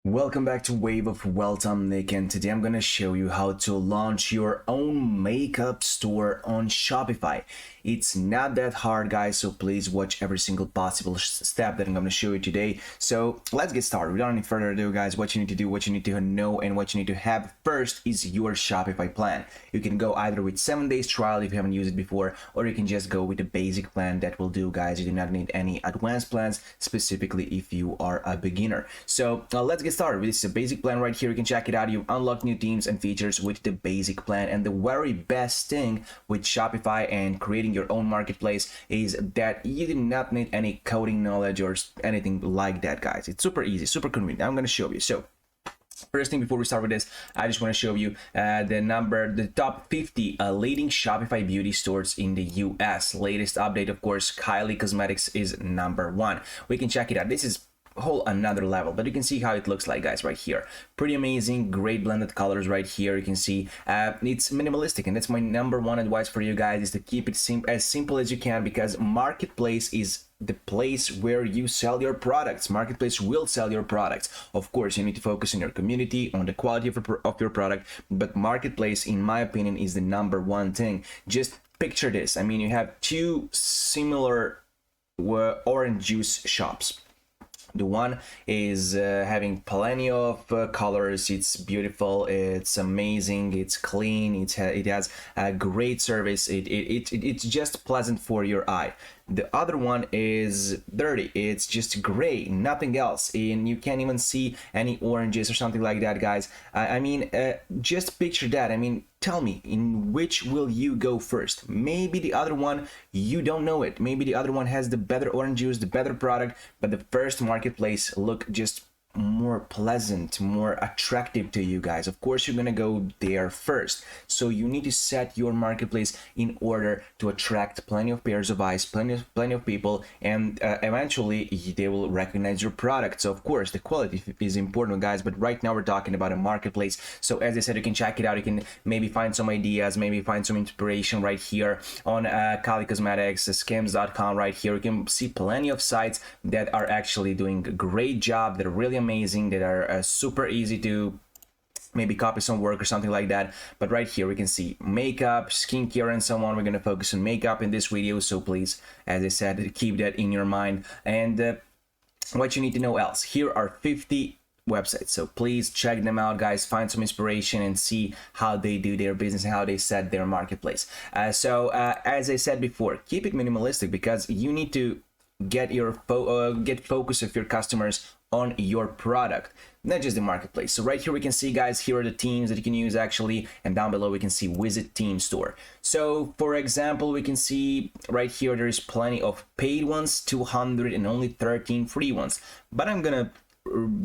Welcome back to Wave of Wealth. I'm Nick, and today I'm going to show you how to launch your own makeup store on Shopify. It's not that hard, guys, so please watch every single possible step that I'm going to show you today. So let's get started. Without any further ado, guys, what you need to do, what you need to know, and what you need to have first is your Shopify plan. You can go either with 7 days trial if you haven't used it before, or you can just go with the basic plan. That will do, guys. You do not need any advanced plans, specifically if you are a beginner. So let's get started. This is a basic plan right here. You can check it out. You unlock new themes and features with the basic plan. And the very best thing with Shopify and creating your own marketplace is that you do not need any coding knowledge or anything like that, guys. It's super easy, super convenient. I'm going to show you. So first thing before we start with this, I just want to show you the top 50 leading Shopify beauty stores in the US. Latest update, of course, Kylie Cosmetics is #1. We can check it out. This is whole another level, but you can see how it looks like, guys, right here. Pretty amazing, great blended colors right here. You can see it's minimalistic, and that's my #1 advice for you guys, is to keep it as simple as you can, because marketplace is the place where you sell your products. Marketplace will sell your products. Of course, you need to focus on your community, on the quality of your product, but marketplace, in my opinion, is the #1 thing. Just picture this. I mean, you have two similar orange juice shops. The one is having plenty of colors. It's beautiful, it's amazing, it's clean, it has a great service, it's just pleasant for your eye. The other one is dirty, it's just gray, nothing else, and you can't even see any oranges or something like that, guys. I mean, just picture that. I mean, tell me, in which will you go first? Maybe the other one, you don't know it. Maybe the other one has the better orange juice, the better product, but the first marketplace look just more pleasant, more attractive to you guys. Of course, you're gonna go there first. So you need to set your marketplace in order to attract plenty of pairs of eyes, plenty of people, and eventually they will recognize your product. So of course, the quality is important, guys, but right now we're talking about a marketplace. So as I said, you can check it out. You can maybe find some ideas, maybe find some inspiration right here on Kylie Cosmetics, skims.com right here. You can see plenty of sites that are actually doing a great job, that are really amazing, that are super easy to maybe copy some work or something like that. But right here we can see makeup, skincare, and so on. We're going to focus on makeup in this video, so please, as I said, keep that in your mind. And what you need to know else, here are 50 websites, so please check them out, guys. Find some inspiration and see how they do their business and how they set their marketplace. As I said before, keep it minimalistic, because you need to get focus of your customers on your product, not just the marketplace. So right here we can see, guys, here are the themes that you can use actually, and down below we can see visit theme store. So for example, we can see right here there is plenty of paid ones, 200, and only 13 free ones. But I'm gonna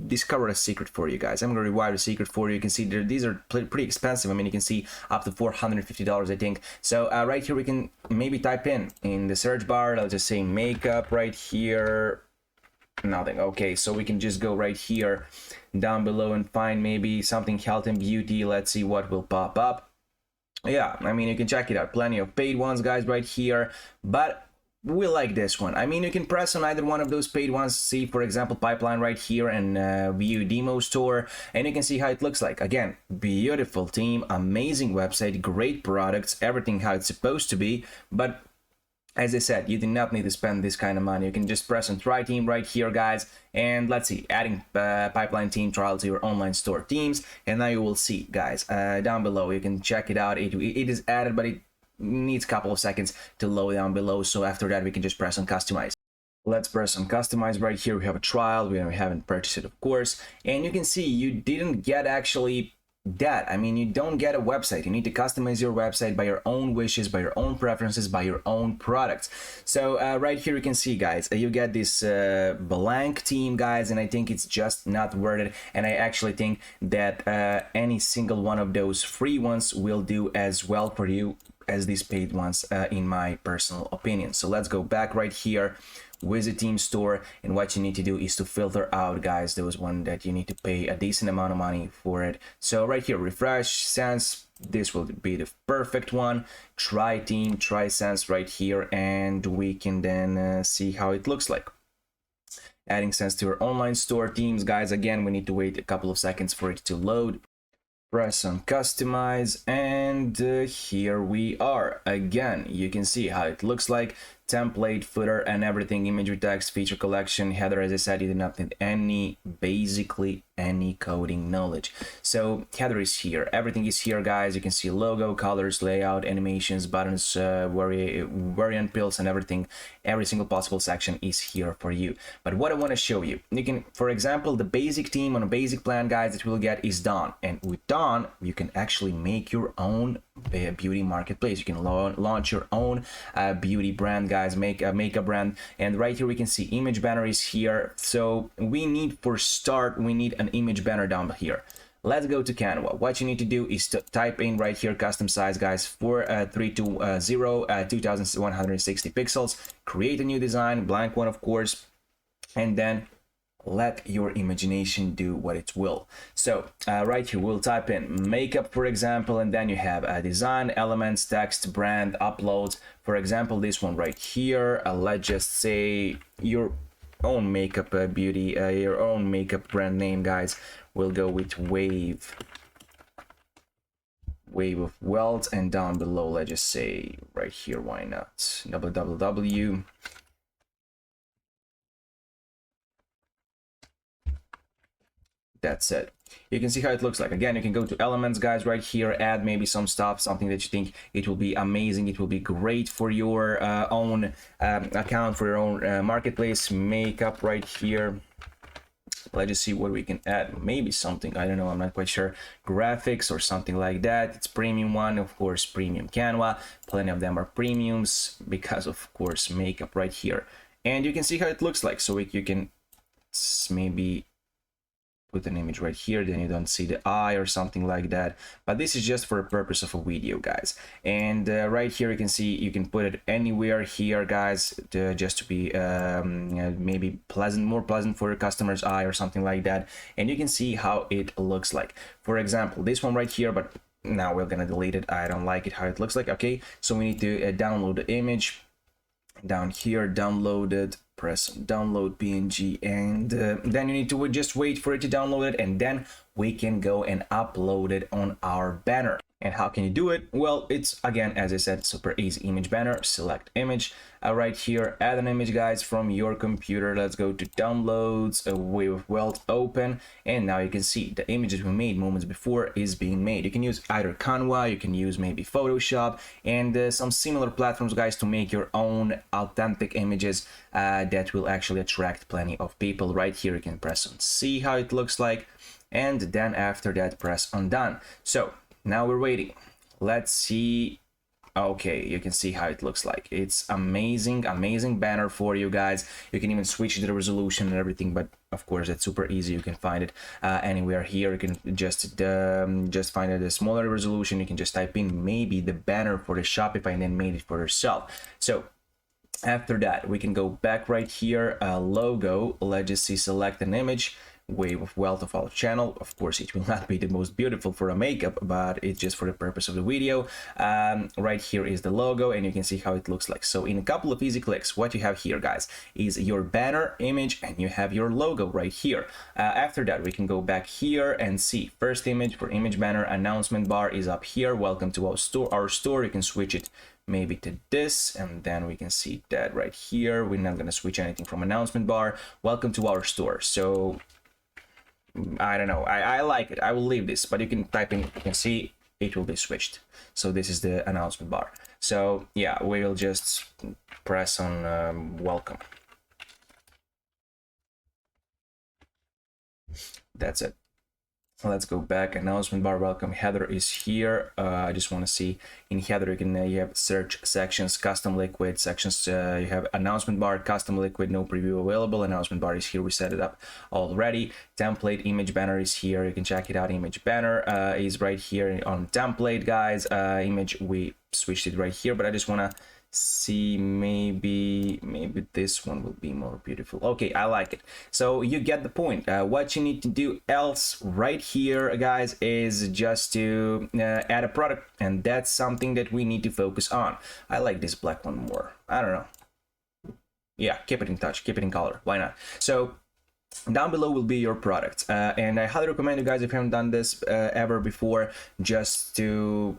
discover a secret for you guys. I'm gonna rewire the secret for you. You can see these are pretty expensive. I mean, you can see up to $450, I think. So right here we can maybe type in the search bar, let's just say makeup right here. Nothing. Okay, so we can just go right here down below and find maybe something health and beauty. Let's see what will pop up. Yeah, I mean, you can check it out. Plenty of paid ones, guys, right here, but we like this one. I mean, you can press on either one of those paid ones, see, for example, pipeline right here, and view demo store, and you can see how it looks like. Again, beautiful team, amazing website, great products, everything how it's supposed to be. But as I said, you do not need to spend this kind of money. You can just press on try team right here, guys, and let's see, adding pipeline team trial to your online store themes, and now you will see, guys, down below you can check it out. It is added, but it needs a couple of seconds to load down below. So after that we can just press on customize. Let's press on customize. Right here we have a trial. We haven't purchased it, of course, and you can see you didn't get actually that. I mean, you don't get a website. You need to customize your website by your own wishes, by your own preferences, by your own products. So right here you can see, guys, you get this blank theme, guys, and I think it's just not worth it. And I actually think that any single one of those free ones will do as well for you as these paid ones, in my personal opinion. So let's go back right here, visit team store, and what you need to do is to filter out, guys, those one that you need to pay a decent amount of money for it. So right here, refresh sense, this will be the perfect one. Try team, try sense right here, and we can then see how it looks like. adding sense to your online store themes, guys. Again, we need to wait a couple of seconds for it to load. Press on customize, and here we are. Again, you can see how it looks like. Template, footer, and everything, imagery, text, feature collection, header. As I said, you do not need basically any coding knowledge. So header is here, everything is here, guys. You can see logo, colors, layout, animations, buttons, variant pills, and everything. Every single possible section is here for you. But what I want to show you, you can, for example, the basic theme on a basic plan, guys, that we'll get is done. And with done, you can actually make your own beauty marketplace. You can launch your own beauty brand, guys, make a makeup brand. And right here we can see image banner is here. So we need, for start, we need an image banner down here. Let's go to Canva. What you need to do is to type in right here custom size, guys, 4320 2160 pixels. Create a new design, blank one, of course, and then let your imagination do what it will. So right here we'll type in makeup, for example, and then you have a design, elements, text, brand, uploads. For example, this one right here, let's just say your own makeup beauty, your own makeup brand name, guys. We'll go with wave of wealth, and down below, let's just say right here, why not, www. That's it. You can see how it looks like. Again, you can go to elements, guys, right here, add maybe some stuff, something that you think it will be amazing, it will be great for your own account, for your own marketplace. Makeup right here. Let's just see what we can add. Maybe something, I don't know, I'm not quite sure. Graphics or something like that. It's premium one, of course, premium Canva. Plenty of them are premiums because, of course, makeup right here. And you can see how it looks like. So you can maybe put an image right here, then you don't see the eye or something like that. But this is just for the purpose of a video, guys. And right here you can see you can put it anywhere here, guys, just to be maybe pleasant, more pleasant for your customer's eye or something like that. And you can see how it looks like. For example, this one right here, but now we're gonna delete it. I don't like it how it looks like. Okay, so we need to download the image. Down here, download it, press download PNG, and then you need to just wait for it to download it, and then we can go and upload it on our banner. And how can you do it? Well, it's, again, as I said, super easy. Image banner, select image, right here, add an image, guys, from your computer. Let's go to downloads, Wave of Wealth, open, and now you can see the image that we made moments before is being made. You can use either Canva, you can use maybe Photoshop, and some similar platforms, guys, to make your own authentic images that will actually attract plenty of people. Right here you can press on see how it looks like, and then after that press on done. So now we're waiting. Let's see. Okay, you can see how it looks like. It's amazing, amazing banner for you guys. You can even switch the resolution and everything, but of course that's super easy. You can find it anywhere here. You can just find it a smaller resolution. You can just type in maybe the banner for the Shopify and then made it for yourself. So after that, we can go back right here, logo. Let's just see, select an image. Wave of Wealth of our channel. Of course, it will not be the most beautiful for a makeup, but it's just for the purpose of the video. Right here is the logo, and you can see how it looks like. So in a couple of easy clicks, what you have here, guys, is your banner image, and you have your logo right here. After that, we can go back here and see first image for image banner. Announcement bar is up here. Welcome to our store. You can switch it maybe to this, and then we can see that right here. We're not going to switch anything from announcement bar. Welcome to our store. So I don't know, I like it. I will leave this, but you can type in, you can see it will be switched. So this is the announcement bar. So yeah, we will just press on welcome. That's it. Let's go back. Announcement bar, welcome. Header is here. I just want to see in header you can you have search sections, custom liquid sections. You have announcement bar, custom liquid, no preview available. Announcement bar is here. We set it up already. Template image banner is here. You can check it out. Image banner is right here on template, guys. Image, we switched it right here, but I just want to see, maybe this one will be more beautiful. Okay, I like it. So you get the point. What you need to do else right here, guys, is just to add a product, and that's something that we need to focus on. I like this black one more. I don't know. Yeah, keep it in touch, keep it in color, why not? So Down below will be your product, and I highly recommend you guys, if you haven't done this ever before, just to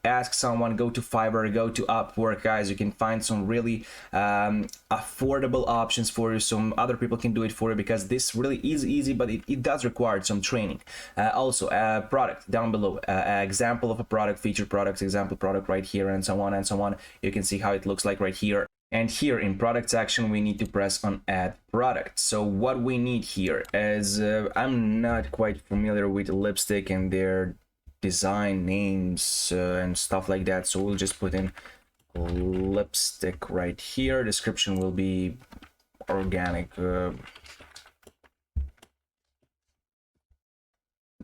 ask someone. Go to Fiverr, go to Upwork, guys. You can find some really affordable options for you. Some other people can do it for you, because this really is easy, but it does require some training. Also, product down below, example of a product, featured products, example product right here, and so on and so on. You can see how it looks like right here. And here in product section, we need to press on add product. So what we need here is, I'm not quite familiar with lipstick and their design names and stuff like that. So we'll just put in lipstick right here. Description will be organic.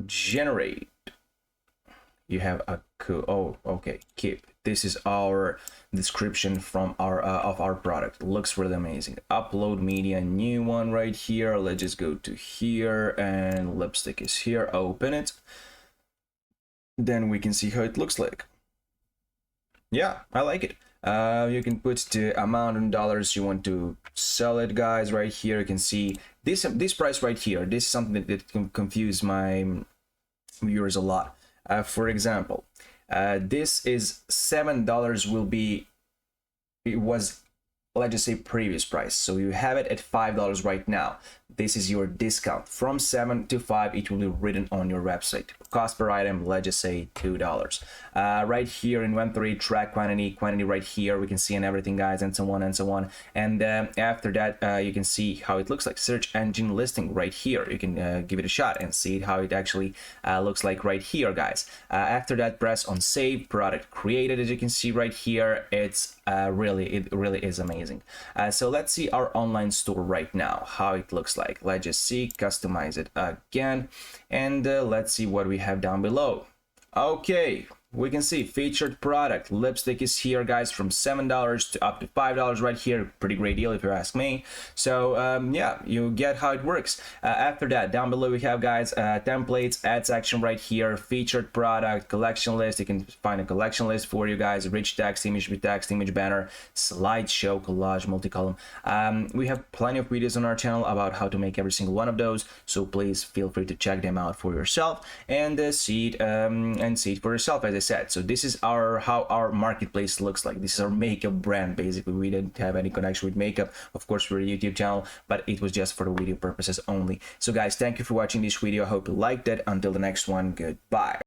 Generate. You have a oh, okay, keep. This is our description from our of our product. Looks really amazing. Upload media, new one right here. Let's just go to here, and lipstick is here. Open it. Then we can see how it looks like. Yeah, I like it. You can put the amount in dollars you want to sell it, guys. Right here you can see this price right here. This is something that can confuse my viewers a lot. For example, this is $7 will be, it was, let's just say, previous price. So you have it at $5 right now. This is your discount. From 7 to 5, it will be written on your website. Cost per item, let's just say $2. Right here, inventory, track quantity right here, we can see, and everything, guys, and so on and so on. And after that, you can see how it looks like. Search engine listing right here. You can give it a shot and see how it actually looks like right here, guys. After that, press on save. Product created, as you can see right here. It's it really is amazing. So let's see our online store right now, how it looks like. Let's just see, customize it again, and let's see what we have down below. Okay, we can see featured product lipstick is here, guys, from $7 to up to $5 right here. Pretty great deal if you ask me. So yeah, you get how it works. After that, down below we have, guys, templates, ad section right here, featured product, collection list. You can find a collection list for you guys, rich text, image banner, slideshow, collage, multi-column. We have plenty of videos on our channel about how to make every single one of those, so please feel free to check them out for yourself and see it for yourself, as I said. So this is how our marketplace looks like. This is our makeup brand. Basically, we didn't have any connection with makeup. Of course, we're a YouTube channel, but it was just for the video purposes only. So guys, thank you for watching this video. I hope you liked it. Until the next one, goodbye.